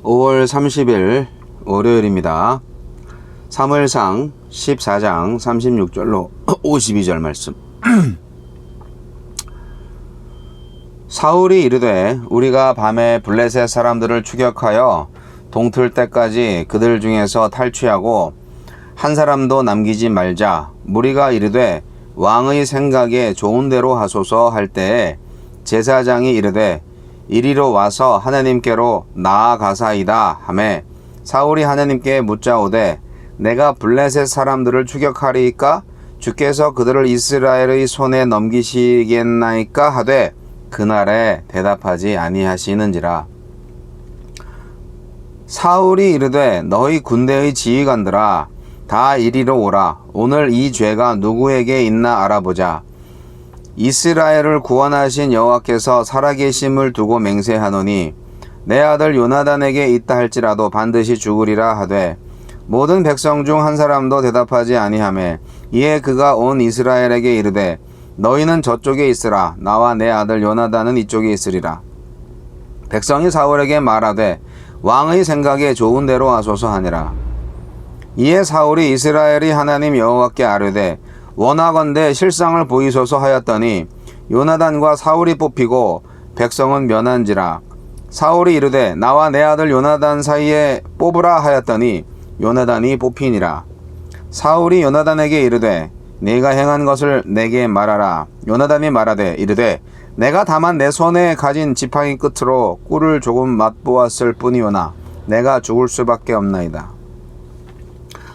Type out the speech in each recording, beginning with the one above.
5월 30일 월요일입니다. 사무엘상 14장 36절로 52절 말씀. 사울이 이르되 우리가 밤에 블레셋 사람들을 추격하여 동틀 때까지 그들 중에서 탈취하고 한 사람도 남기지 말자. 무리가 이르되 왕의 생각에 좋은 대로 하소서 할 때에 제사장이 이르되 이리로 와서 하나님께로 나아가사이다 하매 사울이 하나님께 묻자오되 내가 블레셋 사람들을 추격하리이까 주께서 그들을 이스라엘의 손에 넘기시겠나이까 하되 그날에 대답하지 아니하시는지라. 사울이 이르되 너희 군대의 지휘관들아 다 이리로 오라. 오늘 이 죄가 누구에게 있나 알아보자. 이스라엘을 구원하신 여호와께서 살아계심을 두고 맹세하노니 내 아들 요나단에게 있다 할지라도 반드시 죽으리라 하되 모든 백성 중 한 사람도 대답하지 아니하매 이에 그가 온 이스라엘에게 이르되 너희는 저쪽에 있으라. 나와 내 아들 요나단은 이쪽에 있으리라. 백성이 사울에게 말하되 왕의 생각에 좋은 대로 하소서 하니라. 이에 사울이 이스라엘이 하나님 여호와께 아뢰되 원하건대 실상을 보이소서 하였더니 요나단과 사울이 뽑히고 백성은 면한지라. 사울이 이르되 나와 내 아들 요나단 사이에 뽑으라 하였더니 요나단이 뽑히니라. 사울이 요나단에게 이르되 네가 행한 것을 내게 말하라. 요나단이 말하되 이르되 내가 다만 내 손에 가진 지팡이 끝으로 꿀을 조금 맛보았을 뿐이오나 내가 죽을 수밖에 없나이다.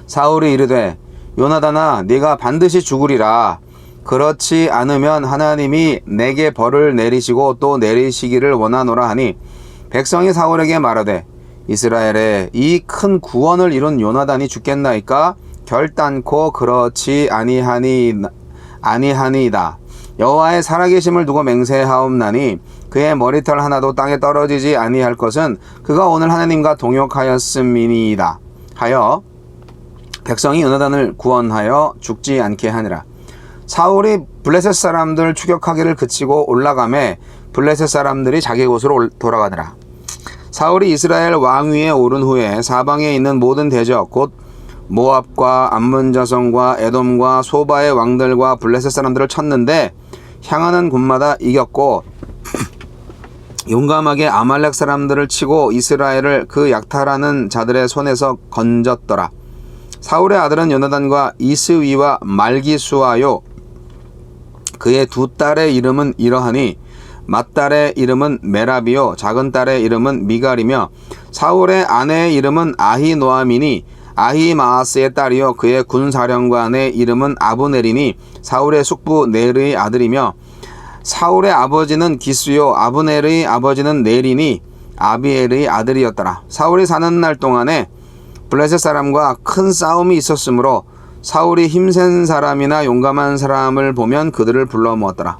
사울이 이르되 요나단아 네가 반드시 죽으리라. 그렇지 않으면 하나님이 내게 벌을 내리시고 또 내리시기를 원하노라 하니 백성이 사울에게 말하되 이스라엘에 이 큰 구원을 이룬 요나단이 죽겠나이까? 결단코 그렇지 아니하니이다. 여호와의 살아계심을 두고 맹세하옵나니 그의 머리털 하나도 땅에 떨어지지 아니할 것은 그가 오늘 하나님과 동역하였음이니이다 하여 백성이 요나단을 구원하여 죽지 않게 하니라. 사울이 블레셋 사람들 추격하기를 그치고 올라가매 블레셋 사람들이 자기 곳으로 돌아가더라. 사울이 이스라엘 왕위에 오른 후에 사방에 있는 모든 대적 곧 모압과 암몬 자손과 에돔과 소바의 왕들과 블레셋 사람들을 쳤는데 향하는 곳마다 이겼고 용감하게 아말렉 사람들을 치고 이스라엘을 그 약탈하는 자들의 손에서 건졌더라. 사울의 아들은 요나단과 이스위와 말기수아요. 그의 두 딸의 이름은 이러하니 맏딸의 이름은 메라비요 작은 딸의 이름은 미갈이며 사울의 아내의 이름은 아히노아미니 아히마아스의 딸이요 그의 군사령관의 이름은 아브넬이니 사울의 숙부 넬의 아들이며 사울의 아버지는 기스요 아브넬의 아버지는 넬이니 아비엘의 아들이었더라. 사울이 사는 날 동안에 블레셋 사람과 큰 싸움이 있었으므로 사울이 힘센 사람이나 용감한 사람을 보면 그들을 불러 모았더라.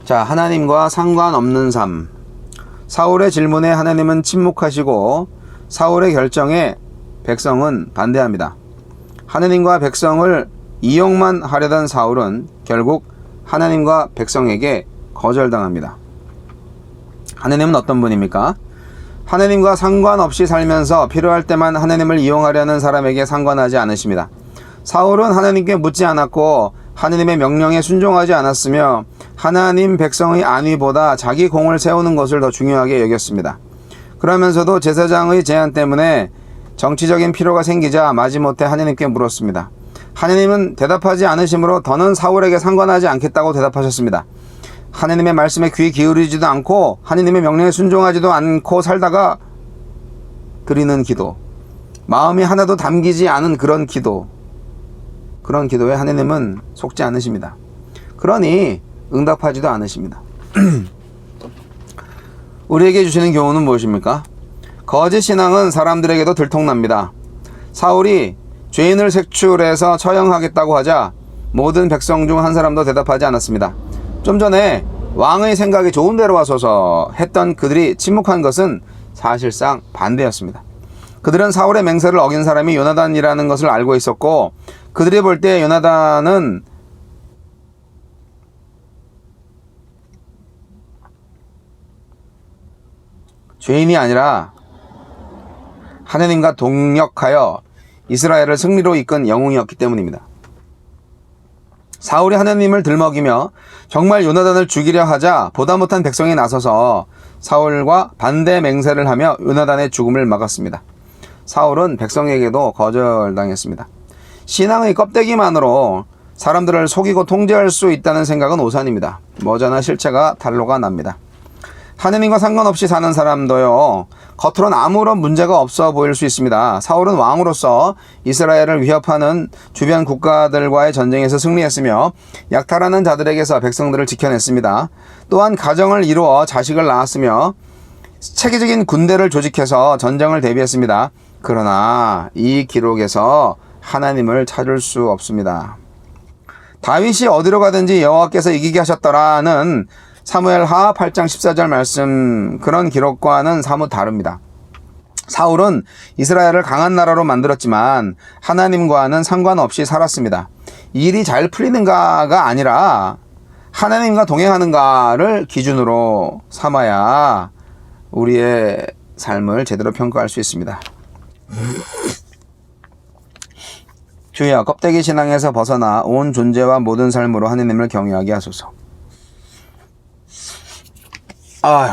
자, 하나님과 상관없는 삶. 사울의 질문에 하나님은 침묵하시고 사울의 결정에 백성은 반대합니다. 하나님과 백성을 이용만 하려던 사울은 결국 하나님과 백성에게 거절당합니다. 하나님은 어떤 분입니까? 하나님과 상관없이 살면서 필요할 때만 하나님을 이용하려는 사람에게 상관하지 않으십니다. 사울은 하나님께 묻지 않았고 하나님의 명령에 순종하지 않았으며 하나님 백성의 안위보다 자기 공을 세우는 것을 더 중요하게 여겼습니다. 그러면서도 제사장의 제안 때문에 정치적인 필요가 생기자 마지못해 하나님께 물었습니다. 하나님은 대답하지 않으시므로 더는 사울에게 상관하지 않겠다고 대답하셨습니다. 하나님의 말씀에 귀 기울이지도 않고 하나님의 명령에 순종하지도 않고 살다가 드리는 기도, 마음이 하나도 담기지 않은 그런 기도에 하나님은 속지 않으십니다. 그러니 응답하지도 않으십니다. 우리에게 주시는 교훈은 무엇입니까? 거짓 신앙은 사람들에게도 들통납니다. 사울이 죄인을 색출해서 처형하겠다고 하자 모든 백성 중 한 사람도 대답하지 않았습니다. 좀 전에 왕의 생각이 좋은 대로 하소서 했던 그들이 침묵한 것은 사실상 반대였습니다. 그들은 사울의 맹세를 어긴 사람이 요나단이라는 것을 알고 있었고 그들이 볼 때 요나단은 죄인이 아니라 하느님과 동역하여 이스라엘을 승리로 이끈 영웅이었기 때문입니다. 사울이 하느님을 들먹이며 정말 요나단을 죽이려 하자 보다 못한 백성이 나서서 사울과 반대 맹세를 하며 요나단의 죽음을 막았습니다. 사울은 백성에게도 거절당했습니다. 신앙의 껍데기만으로 사람들을 속이고 통제할 수 있다는 생각은 오산입니다. 머저나 실체가 탄로가 납니다. 하느님과 상관없이 사는 사람도요, 겉으로는 아무런 문제가 없어 보일 수 있습니다. 사울은 왕으로서 이스라엘을 위협하는 주변 국가들과의 전쟁에서 승리했으며 약탈하는 자들에게서 백성들을 지켜냈습니다. 또한 가정을 이루어 자식을 낳았으며 체계적인 군대를 조직해서 전쟁을 대비했습니다. 그러나 이 기록에서 하나님을 찾을 수 없습니다. 다윗이 어디로 가든지 여호와께서 이기게 하셨더라는 사무엘하 8장 14절 말씀, 그런 기록과는 사뭇 다릅니다. 사울은 이스라엘을 강한 나라로 만들었지만 하나님과는 상관없이 살았습니다. 일이 잘 풀리는가가 아니라 하나님과 동행하는가를 기준으로 삼아야 우리의 삶을 제대로 평가할 수 있습니다. 주여, 껍데기 신앙에서 벗어나 온 존재와 모든 삶으로 하느님을 경외하게 하소서. 아휴.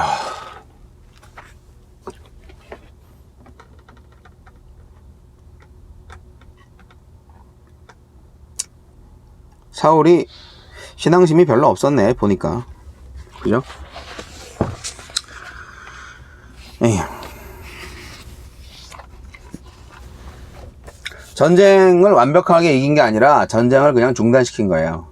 사울이 신앙심이 별로 없었네, 보니까. 그죠? 에휴. 전쟁을 완벽하게 이긴 게 아니라 전쟁을 그냥 중단시킨 거예요.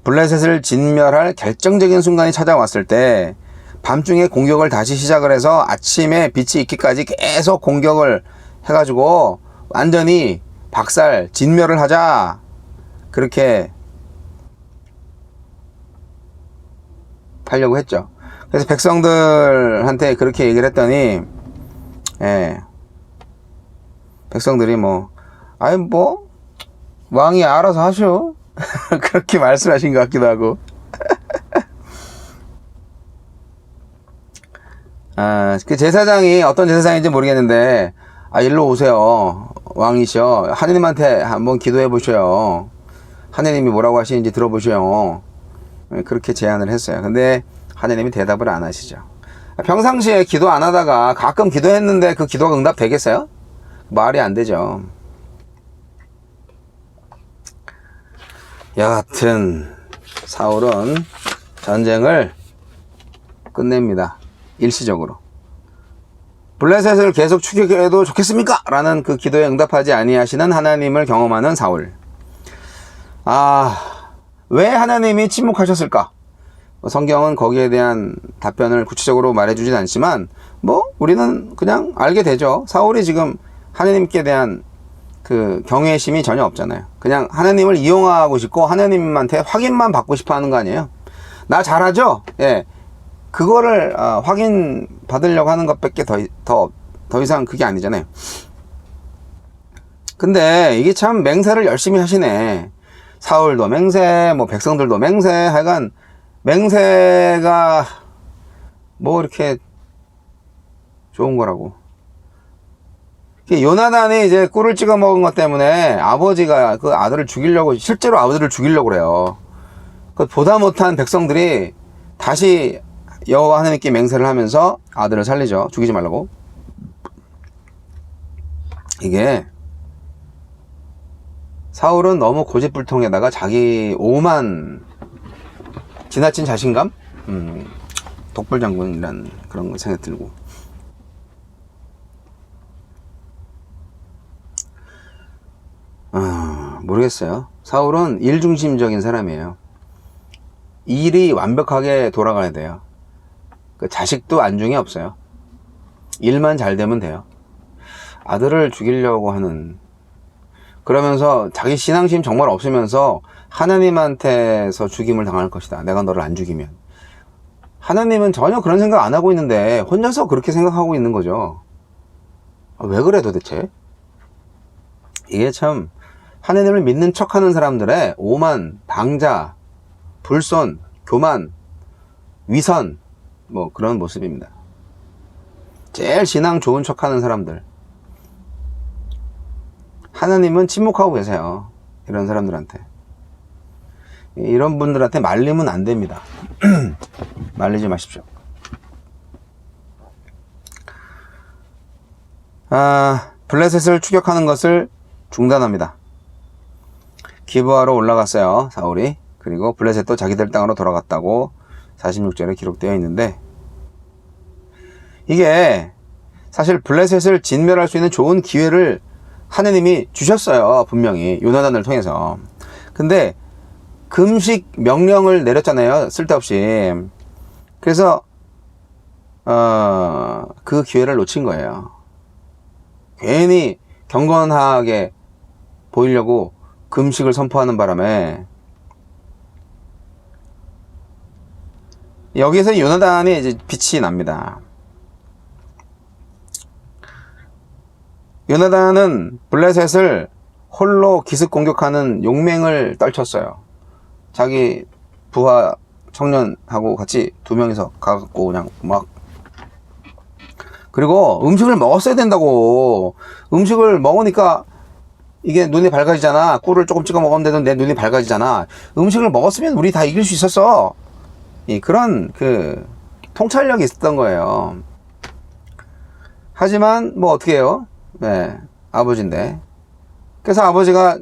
블레셋을 진멸할 결정적인 순간이 찾아왔을 때 밤중에 공격을 다시 시작을 해서 아침에 빛이 있기까지 계속 공격을 해가지고 완전히 박살, 진멸을 하자, 그렇게 하려고 했죠. 그래서 백성들한테 그렇게 얘기를 했더니, 백성들이 왕이 알아서 하셔. 그렇게 말씀하신 것 같기도 하고. 그 제사장이 어떤 제사장인지 모르겠는데, 일로 오세요. 왕이셔. 하느님한테 한번 기도해 보셔요. 하느님이 뭐라고 하시는지 들어보셔요. 그렇게 제안을 했어요. 근데 하느님이 대답을 안 하시죠. 평상시에 기도 안 하다가 가끔 기도했는데 그 기도가 응답되겠어요? 말이 안 되죠. 여하튼 사울은 전쟁을 끝냅니다. 일시적으로. 블레셋을 계속 추격해도 좋겠습니까? 라는 그 기도에 응답하지 아니하시는 하나님을 경험하는 사울. 왜 하나님이 침묵하셨을까? 성경은 거기에 대한 답변을 구체적으로 말해주진 않지만 우리는 그냥 알게 되죠. 사울이 지금 하나님께 대한 그 경외심이 전혀 없잖아요. 그냥 하나님을 이용하고 싶고 하나님한테 확인만 받고 싶어 하는 거 아니에요. 나 잘하죠? 예. 그거를 확인 받으려고 하는 것밖에 더 이상 그게 아니잖아요. 근데 이게 참 맹세를 열심히 하시네. 사울도 맹세, 백성들도 맹세, 하여간 맹세가 이렇게 좋은 거라고. 요나단이 이제 꿀을 찍어 먹은 것 때문에 아버지가 그 아들을 죽이려고, 실제로 아버지를 죽이려고 그래요. 그 보다 못한 백성들이 다시 여호와 하나님께 맹세를 하면서 아들을 살리죠. 죽이지 말라고. 이게 사울은 너무 고집불통에다가 자기 오만, 지나친 자신감? 독불장군이란 그런 생각이 들고. 모르겠어요. 사울은 일중심적인 사람이에요. 일이 완벽하게 돌아가야 돼요. 그 자식도 안중에 없어요. 일만 잘 되면 돼요. 아들을 죽이려고 하는, 그러면서 자기 신앙심 정말 없으면서 하나님한테서 죽임을 당할 것이다. 내가 너를 안 죽이면. 하나님은 전혀 그런 생각 안 하고 있는데 혼자서 그렇게 생각하고 있는 거죠. 왜 그래 도대체? 이게 참 하나님을 믿는 척하는 사람들의 오만, 방자, 불손, 교만, 위선, 그런 모습입니다. 제일 신앙 좋은 척하는 사람들. 하나님은 침묵하고 계세요. 이런 사람들한테. 이런 분들한테 말리면 안 됩니다. 말리지 마십시오. 블레셋을 추격하는 것을 중단합니다. 기브아로 올라갔어요, 사울이. 그리고 블레셋도 자기들 땅으로 돌아갔다고 46절에 기록되어 있는데, 이게 사실 블레셋을 진멸할 수 있는 좋은 기회를 하느님이 주셨어요, 분명히 요나단을 통해서. 근데 금식 명령을 내렸잖아요, 쓸데없이. 그래서 그 기회를 놓친 거예요. 괜히 경건하게 보이려고 금식을 선포하는 바람에. 여기서 요나단이 이제 빛이 납니다. 요나단은 블레셋을 홀로 기습 공격하는 용맹을 떨쳤어요. 자기 부하 청년하고 같이 두 명이서 가갖고 그냥 막. 그리고 음식을 먹었어야 된다고. 음식을 먹으니까 이게 눈이 밝아지잖아. 꿀을 조금 찍어 먹으면 되던 내 눈이 밝아지잖아. 음식을 먹었으면 우리 다 이길 수 있었어. 그런 통찰력이 있었던 거예요. 하지만 뭐 어떻게 해요? 네, 아버지인데. 그래서 아버지가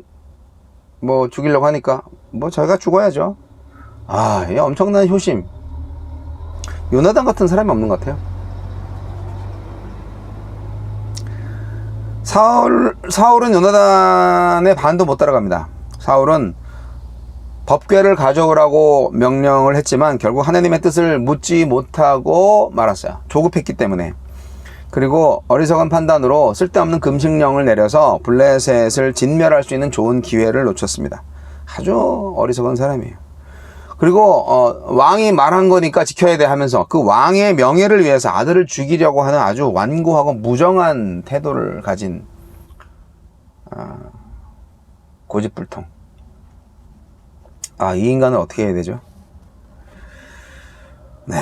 뭐 죽이려고 하니까 뭐 저희가 죽어야죠. 이 엄청난 효심. 요나단 같은 사람이 없는 것 같아요. 사울은 요나단의 반도 못 따라갑니다. 사울은 법궤를 가져오라고 명령을 했지만 결국 하나님의 뜻을 묻지 못하고 말았어요. 조급했기 때문에. 그리고 어리석은 판단으로 쓸데없는 금식령을 내려서 블레셋을 진멸할 수 있는 좋은 기회를 놓쳤습니다. 아주 어리석은 사람이에요. 그리고 왕이 말한 거니까 지켜야 돼 하면서 그 왕의 명예를 위해서 아들을 죽이려고 하는 아주 완고하고 무정한 태도를 가진 고집불통. 이 인간을 어떻게 해야 되죠? 네.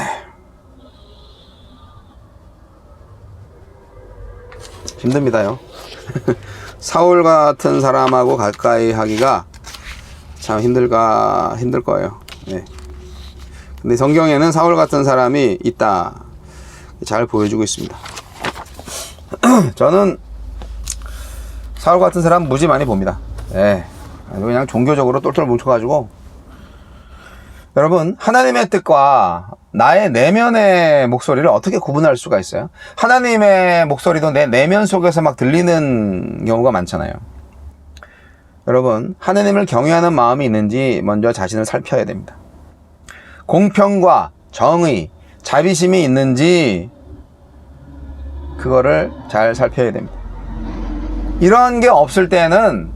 힘듭니다요. 사울 같은 사람하고 가까이 하기가 참 힘들 거예요. 네. 근데 성경에는 사울 같은 사람이 있다. 잘 보여주고 있습니다. 저는 사울 같은 사람 무지 많이 봅니다. 네. 그냥 종교적으로 똘똘 뭉쳐가지고. 여러분, 하나님의 뜻과 나의 내면의 목소리를 어떻게 구분할 수가 있어요? 하나님의 목소리도 내 내면 속에서 막 들리는 경우가 많잖아요. 여러분, 하나님을 경외하는 마음이 있는지 먼저 자신을 살펴야 됩니다. 공평과 정의, 자비심이 있는지 그거를 잘 살펴야 됩니다. 이런 게 없을 때는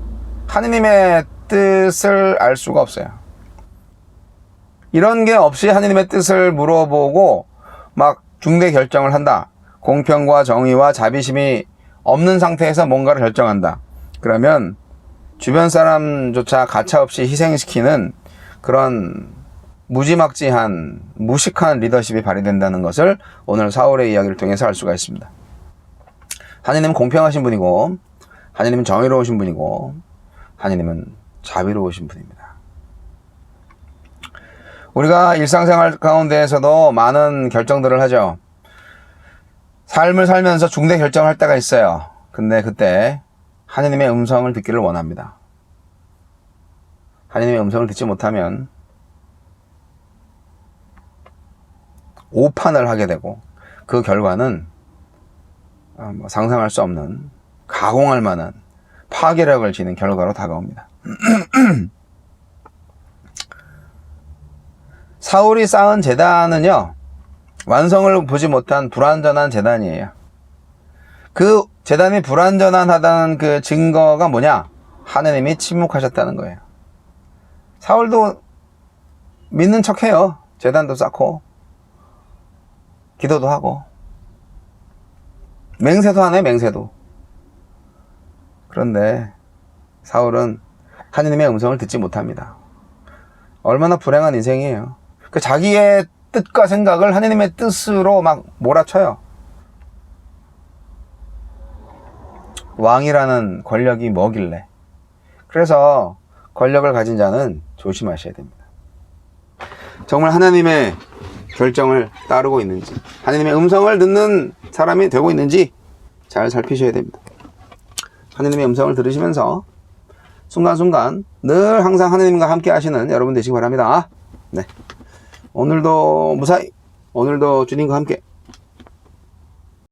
하나님의 뜻을 알 수가 없어요. 이런 게 없이 하나님의 뜻을 물어보고 막 중대 결정을 한다. 공평과 정의와 자비심이 없는 상태에서 뭔가를 결정한다. 그러면 주변 사람조차 가차없이 희생시키는 그런 무지막지한 무식한 리더십이 발휘된다는 것을 오늘 사울의 이야기를 통해서 알 수가 있습니다. 하나님은 공평하신 분이고 하나님은 정의로우신 분이고 하나님은 자비로우신 분입니다. 우리가 일상생활 가운데에서도 많은 결정들을 하죠. 삶을 살면서 중대 결정을 할 때가 있어요. 근데 그때 하나님의 음성을 듣기를 원합니다. 하나님의 음성을 듣지 못하면 오판을 하게 되고 그 결과는 상상할 수 없는 가공할 만한 파괴력을 지닌 결과로 다가옵니다. 사울이 쌓은 제단은요, 완성을 보지 못한 불완전한 제단이에요. 그 제단이 불완전하다는 그 증거가 뭐냐? 하느님이 침묵하셨다는 거예요. 사울도 믿는 척해요. 제단도 쌓고 기도도 하고 맹세도 하네, 맹세도. 그런데 사울은 하느님의 음성을 듣지 못합니다. 얼마나 불행한 인생이에요. 그 자기의 뜻과 생각을 하느님의 뜻으로 막 몰아쳐요. 왕이라는 권력이 뭐길래. 그래서 권력을 가진 자는 조심하셔야 됩니다. 정말 하나님의 결정을 따르고 있는지, 하나님의 음성을 듣는 사람이 되고 있는지 잘 살피셔야 됩니다. 하나님의 음성을 들으시면서 순간순간 늘 항상 하나님과 함께 하시는 여러분 되시기 바랍니다. 네. 오늘도 무사히, 오늘도 주님과 함께